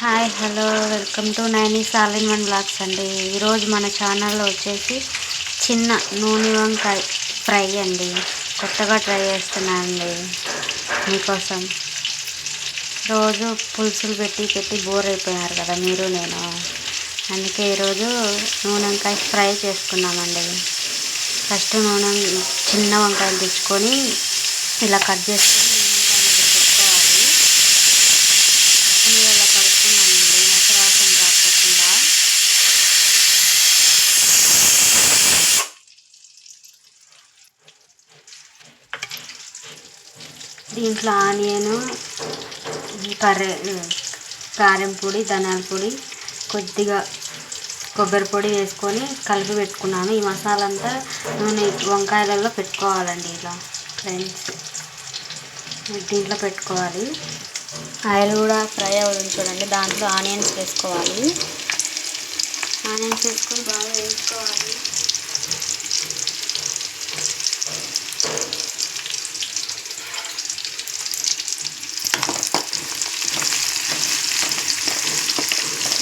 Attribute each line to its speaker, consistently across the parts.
Speaker 1: Hi hello welcome to Naini's all in one vlogs అండి. ఈరోజు మన ఛానల్లో వచ్చేసి చిన్న నూనె వంకాయ ఫ్రై అండి. కొత్తగా ట్రై చేస్తున్నానండి మీకోసం. రోజు పులుసులు పెట్టి బోర్ అయిపోయారు కదా మీరు నేను, అందుకే ఈరోజు నూనె వంకాయ ఫ్రై చేసుకున్నామండి. ఫస్ట్ చిన్న వంకాయలు తెచ్చుకొని ఇలా కట్ చేసుకొని దీంట్లో ఆనియను, కారం పొడి, ధనియాల పొడి, కొద్దిగా కొబ్బరి పొడి వేసుకొని కలిపి పెట్టుకున్నాను. ఈ మసాలా అంతా నూనె వంకాయలలో పెట్టుకోవాలండి. ఇలా ఫ్రెండ్స్ దీంట్లో పెట్టుకోవాలి. ఆయిల్ కూడా ఫ్రై అవ్వడం చూడండి. దాంట్లో ఆనియన్స్ వేసుకోవాలి. ఆనియన్స్ వేసుకొని బాగా వేసుకోవాలి.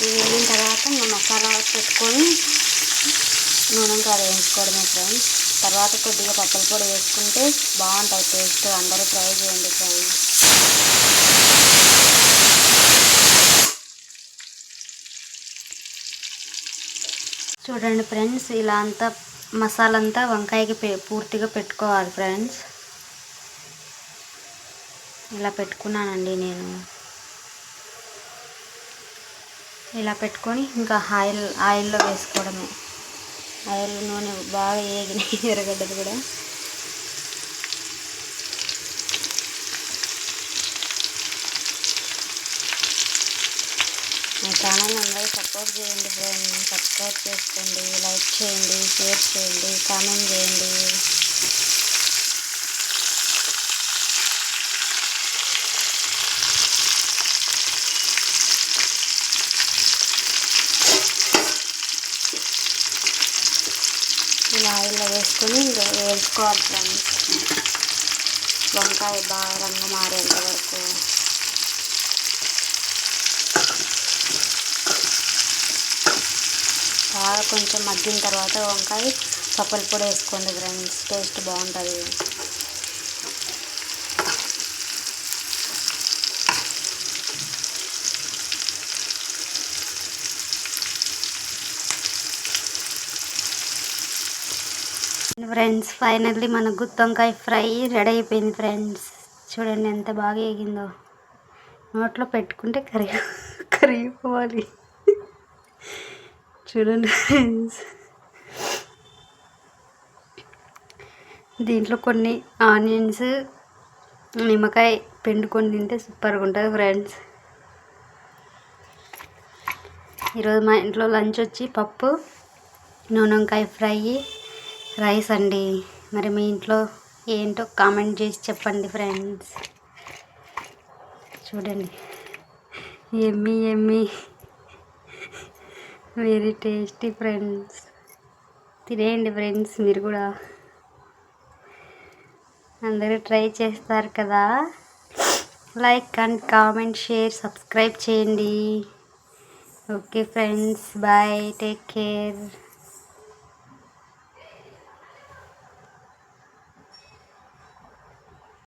Speaker 1: వేగిన తర్వాత ఇంకా మసాలా పెట్టుకొని నూనె కాదు వేసుకోవడమే ఫ్రెండ్స్. తర్వాత కొద్దిగా పప్పుల పొడి వేసుకుంటే బాగుంటుంది టేస్ట్. అందరూ ట్రై చేయండి ఫ్రెండ్స్. చూడండి ఫ్రెండ్స్, ఇలా అంతా మసాలా అంతా వంకాయకి పూర్తిగా పెట్టుకోవాలి ఫ్రెండ్స్. ఇలా పెట్టుకున్నానండి నేను. ఇలా పెట్టుకొని ఇంకా ఆయిల్లో వేసుకోవడమే. ఆయిల్ నూనె బాగా వేగినాయి ఎర్రగడ్డలు కూడా. మా ఛానల్ అందరూ సపోర్ట్ చేయండి ఫ్రెండ్స్. సబ్స్క్రైబ్ చేసుకోండి, లైక్ చేయండి, షేర్ చేయండి, కామెంట్ చేయండి. ఇలా ఆయిల్లో వేసుకొని ఇంకా వేసుకోవాలి ఫ్రెండ్స్. వంకాయ బాగా రంగు మారేంత వరకు. బాగా కొంచెం మగ్గిన తర్వాత వంకాయ పప్పుల పొడి వేసుకోండి ఫ్రెండ్స్. టేస్ట్ బాగుంటుంది. ఫ్రెండ్స్ ఫైనల్లీ మన గుత్తి వంకాయ ఫ్రై రెడీ అయిపోయింది ఫ్రెండ్స్. చూడండి ఎంత బాగా వేగిందో. నోట్లో పెట్టుకుంటే కరిగిపోవాలి. చూడండి ఫ్రెండ్స్, దీంట్లో కొన్ని ఆనియన్స్, నిమ్మకాయ పిండుకొని తింటే సూపర్గా ఉంటుంది ఫ్రెండ్స్. ఈరోజు మా ఇంట్లో లంచ్ వచ్చి పప్పు, నూనె వంకాయ ఫ్రై, రైస్ అండి. మరి మీ ఇంట్లో ఏంటో కామెంట్ చేసి చెప్పండి ఫ్రెండ్స్. చూడండి yummy yummy, very tasty friends. తినేయండి ఫ్రెండ్స్ మీరు కూడా. అందరూ ట్రై చేస్తారు కదా. Like and comment, share, subscribe చేయండి. Okay friends, bye, take care.